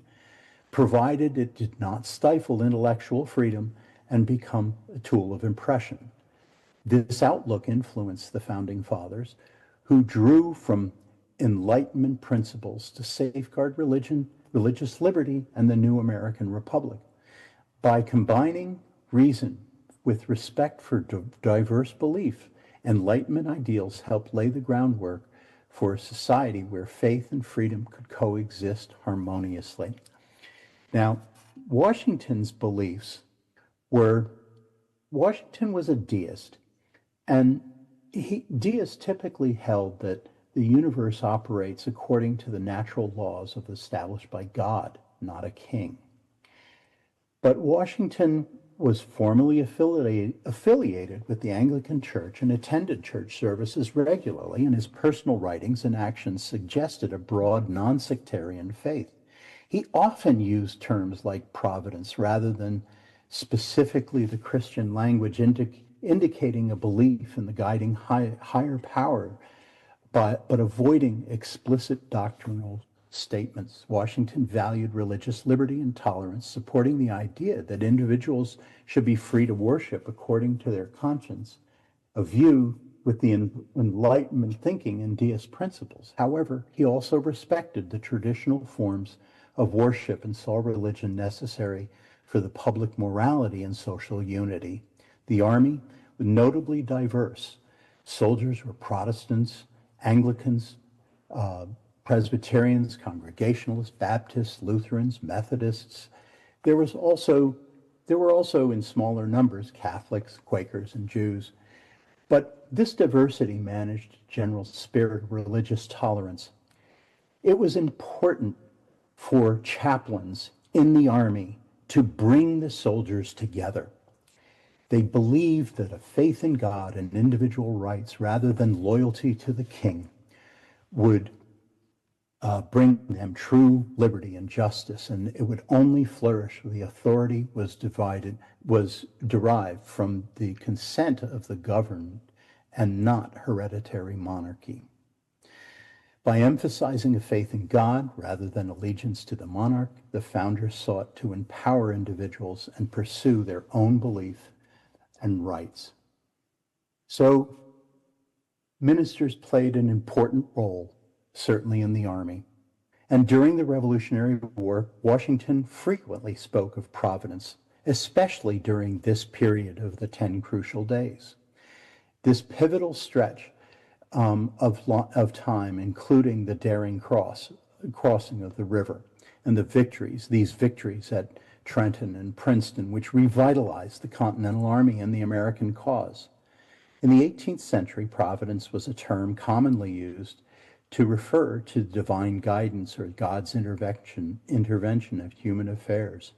provided it did not stifle intellectual freedom and become a tool of oppression. This outlook influenced the Founding Fathers, who drew from Enlightenment principles to safeguard religion, religious liberty, and the new American Republic. By combining reason with respect for diverse belief, Enlightenment ideals helped lay the groundwork for a society where faith and freedom could coexist harmoniously. Now, Washington's beliefs were, Washington was a deist, and deists typically held that the universe operates according to the natural laws established by God, not a king. But Washington was formally affiliated with the Anglican Church and attended church services regularly, and his personal writings and actions suggested a broad, non-sectarian faith. He often used terms like providence rather than specifically the Christian language indicating a belief in the guiding higher power, but avoiding explicit doctrinal statements. Washington valued religious liberty and tolerance, supporting the idea that individuals should be free to worship according to their conscience, a view with the Enlightenment thinking and deist principles. However, he also respected the traditional forms of worship and saw religion necessary for the public morality and social unity. The Army was notably diverse. Soldiers were Protestants, Anglicans, Presbyterians, Congregationalists, Baptists, Lutherans, Methodists. There were also in smaller numbers Catholics, Quakers, and Jews. But this diversity managed general spirit of religious tolerance. It was important for chaplains in the Army to bring the soldiers together. They believed that a faith in God and individual rights, rather than loyalty to the king, would bring them true liberty and justice, and it would only flourish if the authority was derived from the consent of the governed and not hereditary monarchy. By emphasizing a faith in God rather than allegiance to the monarch, the founders sought to empower individuals and pursue their own belief and rights. So, ministers played an important role, certainly in the Army. And during the Revolutionary War, Washington frequently spoke of providence, especially during this period of the 10 crucial days. This pivotal stretch of time, including the daring crossing of the river and these victories at Trenton and Princeton, which revitalized the Continental Army and the American cause. In the 18th century, providence was a term commonly used to refer to divine guidance or God's intervention of human affairs.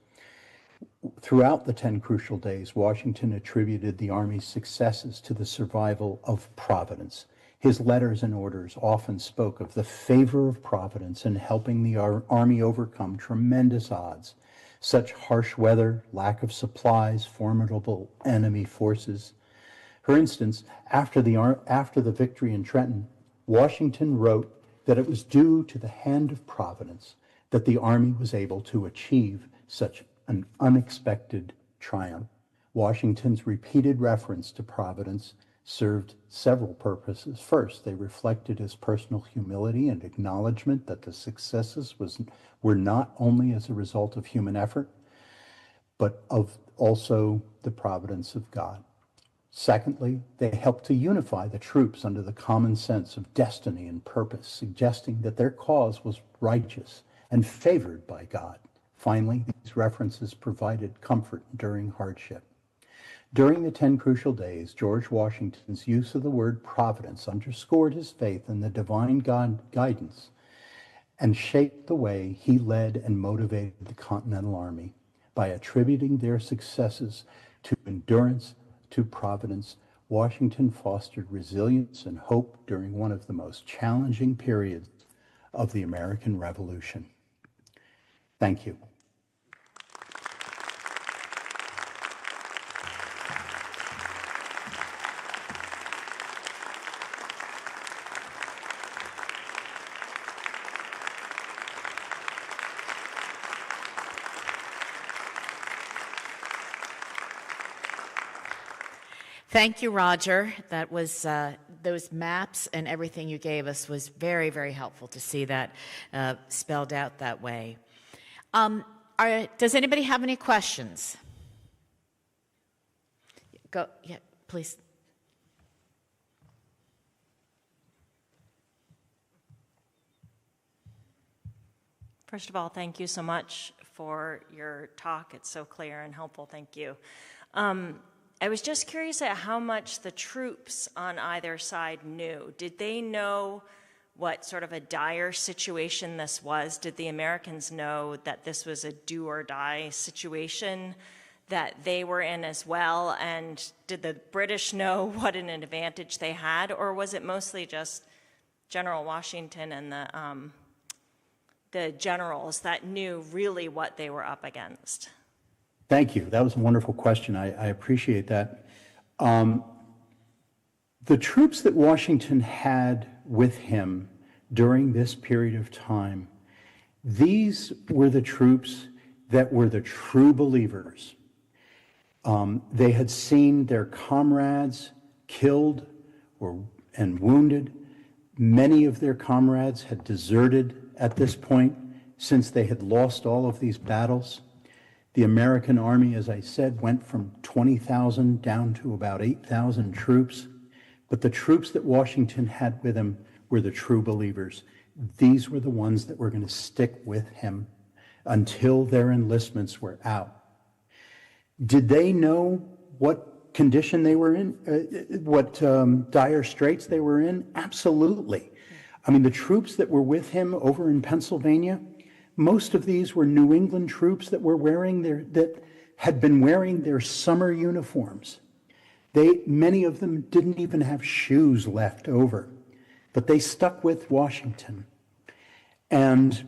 Throughout the 10 crucial days, Washington attributed the Army's successes to the survival of providence. His letters and orders often spoke of the favor of providence in helping the Army overcome tremendous odds, such harsh weather, lack of supplies, formidable enemy forces. For instance, after the victory in Trenton, Washington wrote that it was due to the hand of providence that the Army was able to achieve such an unexpected triumph. Washington's repeated reference to providence served several purposes. First, they reflected his personal humility and acknowledgement that the successes were not only as a result of human effort, but of also the providence of God. Secondly, they helped to unify the troops under the common sense of destiny and purpose, suggesting that their cause was righteous and favored by God. Finally, these references provided comfort during hardship. During the 10 crucial days, George Washington's use of the word providence underscored his faith in the divine guidance and shaped the way he led and motivated the Continental Army. By attributing their successes to endurance, to providence, Washington fostered resilience and hope during one of the most challenging periods of the American Revolution. Thank you. Thank you, Roger. That was those maps and everything you gave us was very, very helpful to see that spelled out that way. Does anybody have any questions? Go, yeah, please. First of all, thank you so much for your talk. It's so clear and helpful. Thank you. I was just curious at how much the troops on either side knew. Did they know what sort of a dire situation this was? Did the Americans know that this was a do or die situation that they were in as well? And did the British know what an advantage they had? Or was it mostly just General Washington and the generals that knew really what they were up against? Thank you. That was a wonderful question. I appreciate that. The troops that Washington had with him during this period of time, these were the troops that were the true believers. They had seen their comrades killed and wounded. Many of their comrades had deserted at this point since they had lost all of these battles. The American army, as I said, went from 20,000 down to about 8,000 troops. But the troops that Washington had with him were the true believers. These were the ones that were going to stick with him until their enlistments were out. Did they know what condition they were in, what dire straits they were in? Absolutely. I mean, the troops that were with him over in Pennsylvania, most of these were New England troops that had been wearing their summer uniforms. Many of them didn't even have shoes left over, but they stuck with Washington. And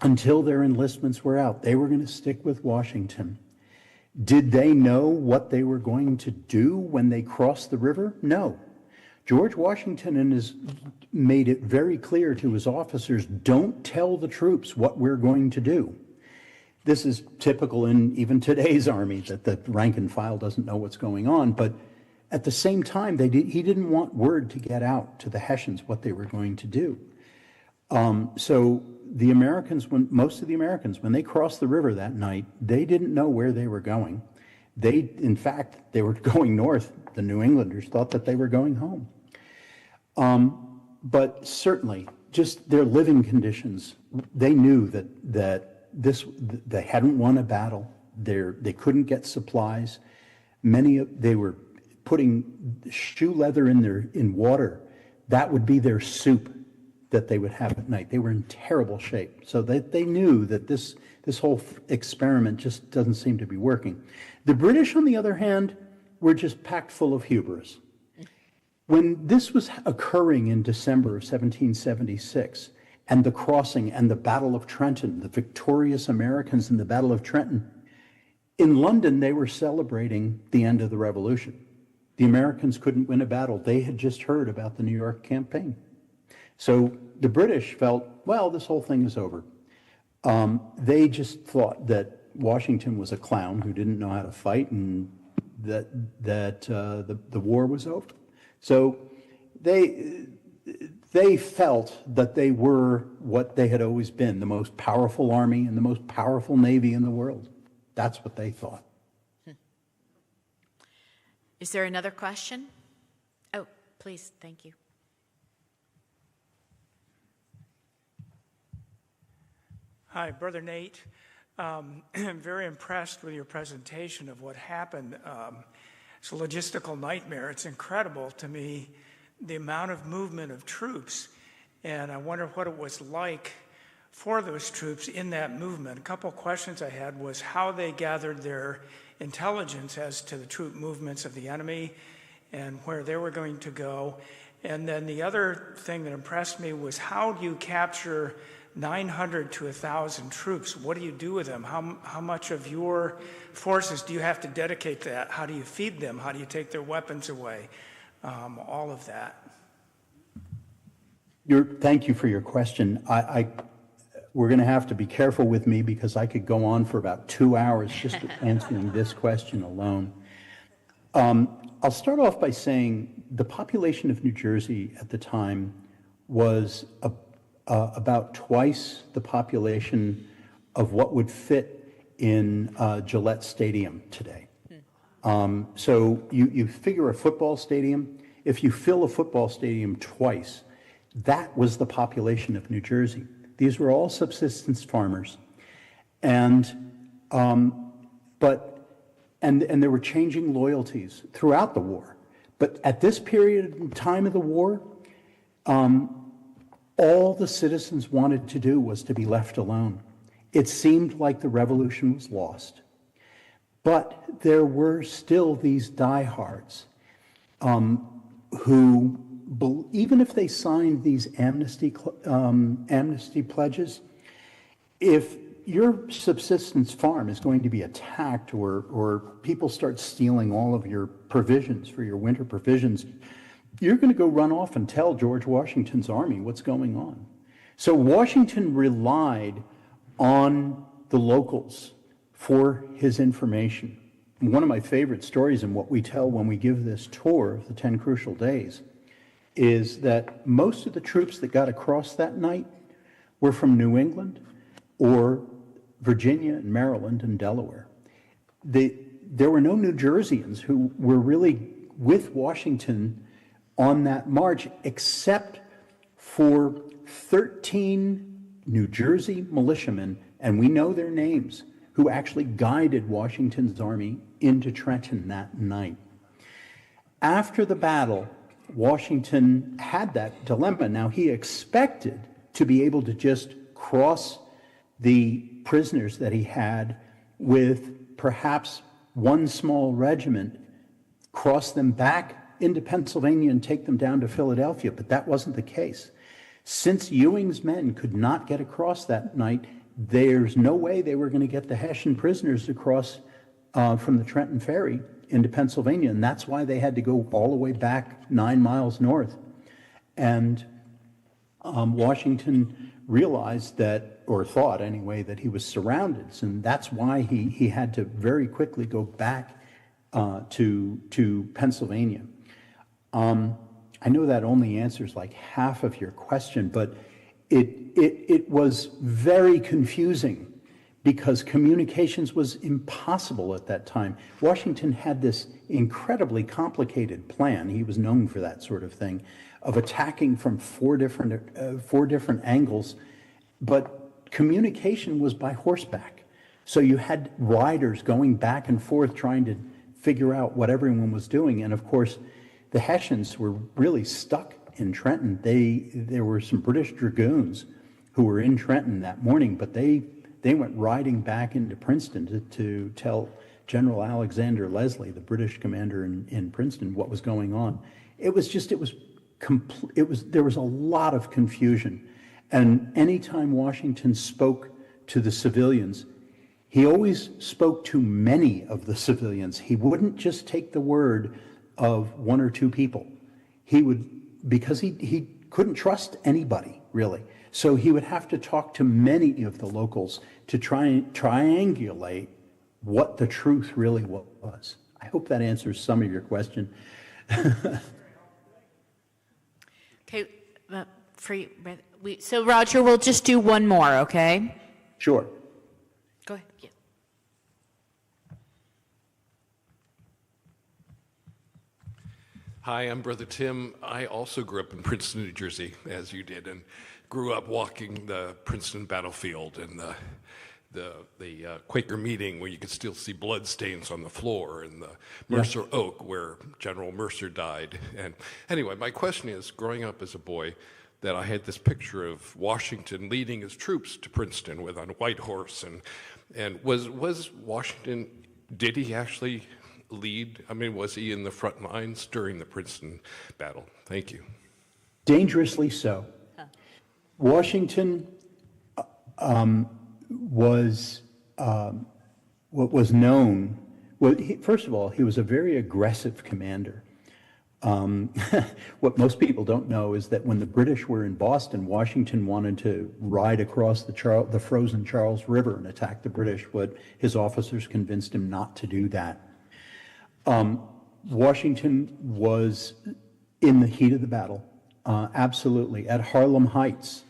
until their enlistments were out, they were going to stick with Washington. Did they know what they were going to do when they crossed the river? No. George Washington made it very clear to his officers, don't tell the troops what we're going to do. This is typical in even today's army, that the rank and file doesn't know what's going on. But at the same time, he didn't want word to get out to the Hessians what they were going to do. So the Americans, most of the Americans, when they crossed the river that night, they didn't know where they were going. In fact, they were going north. The New Englanders thought that they were going home. But certainly, just their living conditions, they knew that they hadn't won a battle. They couldn't get supplies. They were putting shoe leather in water. That would be their soup that they would have at night. They were in terrible shape. So they knew that this whole experiment just doesn't seem to be working. The British, on the other hand, were just packed full of hubris. When this was occurring in December of 1776, and the crossing and the Battle of Trenton, the victorious Americans in the Battle of Trenton, in London, they were celebrating the end of the Revolution. The Americans couldn't win a battle. They had just heard about the New York campaign. So the British felt, well, this whole thing is over. They just thought that Washington was a clown who didn't know how to fight, and that the war was over. So they felt that they were what they had always been, the most powerful army and the most powerful navy in the world. That's what they thought. Is there another question? Oh, please, thank you. Hi, Brother Nate. I'm very impressed with your presentation of what happened. It's a logistical nightmare. It's incredible to me, the amount of movement of troops, and I wonder what it was like for those troops in that movement. A couple of questions I had was how they gathered their intelligence as to the troop movements of the enemy and where they were going to go. And then the other thing that impressed me was how do you capture 900 to 1,000 troops? What do you do with them? How much of your forces do you have to dedicate to that? How do you feed them? How do you take their weapons away? All of that. Thank you for your question. We're going to have to be careful with me because I could go on for about 2 hours just answering this question alone. I'll start off by saying the population of New Jersey at the time was about twice the population of what would fit in Gillette Stadium today. So you figure a football stadium, if you fill a football stadium twice, that was the population of New Jersey. These were all subsistence farmers. And there were changing loyalties throughout the war. But at this period in time of the war, all the citizens wanted to do was to be left alone. It seemed like the revolution was lost. But there were still these diehards who, even if they signed these amnesty pledges, if your subsistence farm is going to be attacked or people start stealing all of your provisions for your winter provisions, you're going to go run off and tell George Washington's army what's going on. So Washington relied on the locals for his information. One of my favorite stories and what we tell when we give this tour of the 10 Crucial Days is that most of the troops that got across that night were from New England or Virginia and Maryland and Delaware. There were no New Jerseyans who were really with Washington on that march, except for 13 New Jersey militiamen, and we know their names, who actually guided Washington's army into Trenton that night. After the battle, Washington had that dilemma. Now, he expected to be able to just cross the prisoners that he had with perhaps one small regiment, cross them back into Pennsylvania and take them down to Philadelphia, but that wasn't the case. Since Ewing's men could not get across that night, there's no way they were going to get the Hessian prisoners across from the Trenton Ferry into Pennsylvania, and that's why they had to go all the way back 9 miles north. And Washington realized that, or thought anyway, that he was surrounded, and that's why he had to very quickly go back to Pennsylvania. I know that only answers like half of your question, but it was very confusing because communications was impossible at that time. Washington had this incredibly complicated plan, he was known for that sort of thing, of attacking from four different angles, but communication was by horseback. So you had riders going back and forth trying to figure out what everyone was doing, and of course, the Hessians were really stuck in Trenton. There were some British dragoons who were in Trenton that morning, but they went riding back into Princeton to tell General Alexander Leslie, the British commander in Princeton, what was going on. There was a lot of confusion. And anytime Washington spoke to the civilians, he always spoke to many of the civilians. He wouldn't just take the word of one or two people. He would, because he couldn't trust anybody, really. So he would have to talk to many of the locals to try and triangulate what the truth really was. I hope that answers some of your question. Okay, so Roger, we'll just do one more, okay? Sure. Go ahead. Yeah. Hi, I'm Brother Tim. I also grew up in Princeton, New Jersey, as you did, and grew up walking the Princeton battlefield and the Quaker meeting where you could still see blood stains on the floor, and the Mercer Oak where General Mercer died. And anyway, my question is, growing up as a boy, that I had this picture of Washington leading his troops to Princeton on a white horse, and was Washington, did he actually lead? I mean, was he in the front lines during the Princeton battle? Thank you. Dangerously so. Huh. Washington was what was known. Well, first of all, he was a very aggressive commander. What most people don't know is that when the British were in Boston, Washington wanted to ride across the frozen Charles River and attack the British, but his officers convinced him not to do that. Washington was in the heat of the battle, absolutely. At Harlem Heights,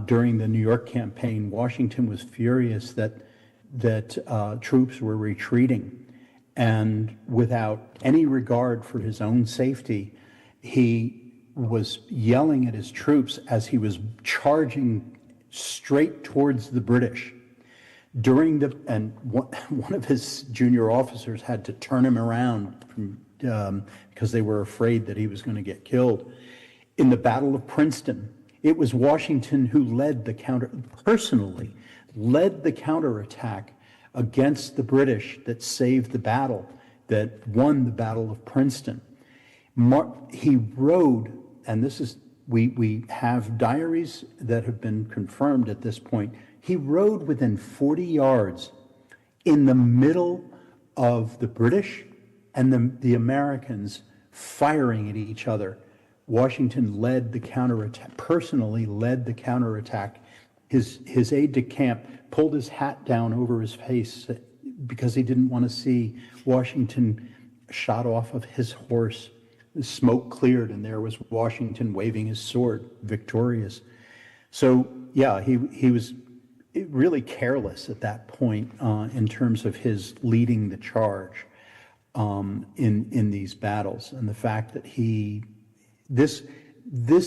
during the New York campaign, Washington was furious that troops were retreating. And without any regard for his own safety, he was yelling at his troops as he was charging straight towards the British. And one of his junior officers had to turn him around because they were afraid that he was going to get killed. In the Battle of Princeton, it was Washington who personally led the counterattack against the British that saved the battle, that won the Battle of Princeton. He rode, and this is, we have diaries that have been confirmed at this point, He rode within 40 yards in the middle of the British and the Americans firing at each other. Washington led the counterattack, personally led the counterattack. His aide-de-camp pulled his hat down over his face because he didn't want to see Washington shot off of his horse. The smoke cleared, and there was Washington waving his sword, victorious. So, yeah, he was really careless at that point in terms of his leading the charge in these battles. And the fact that this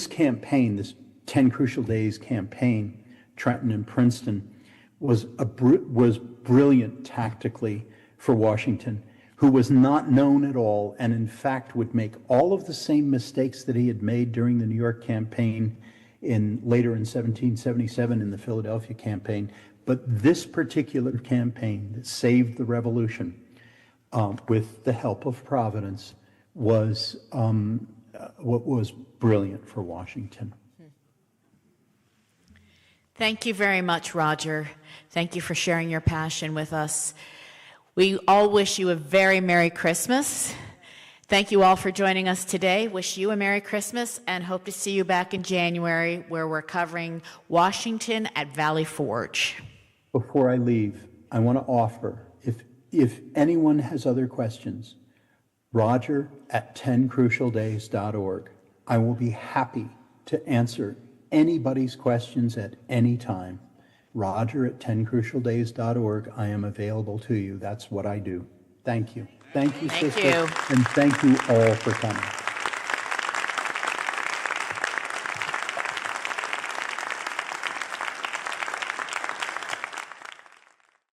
campaign, this 10 Crucial Days campaign, Trenton and Princeton, was brilliant tactically for Washington, who was not known at all, and in fact would make all of the same mistakes that he had made during the New York campaign later in 1777 in the Philadelphia campaign. But this particular campaign that saved the Revolution, with the help of Providence, was what was brilliant for Washington. Thank you very much, Roger. Thank you for sharing your passion with us. We all wish you a very Merry Christmas. Thank you all for joining us today. Wish you a Merry Christmas and hope to see you back in January, where we're covering Washington at Valley Forge. Before I leave, I want to offer, if anyone has other questions, roger@10crucialdays.org. I will be happy to answer anybody's questions at any time. roger@10crucialdays.org. I am available to you. That's what I do. Thank you. Thank you, Thank sister. you. And thank you all for coming.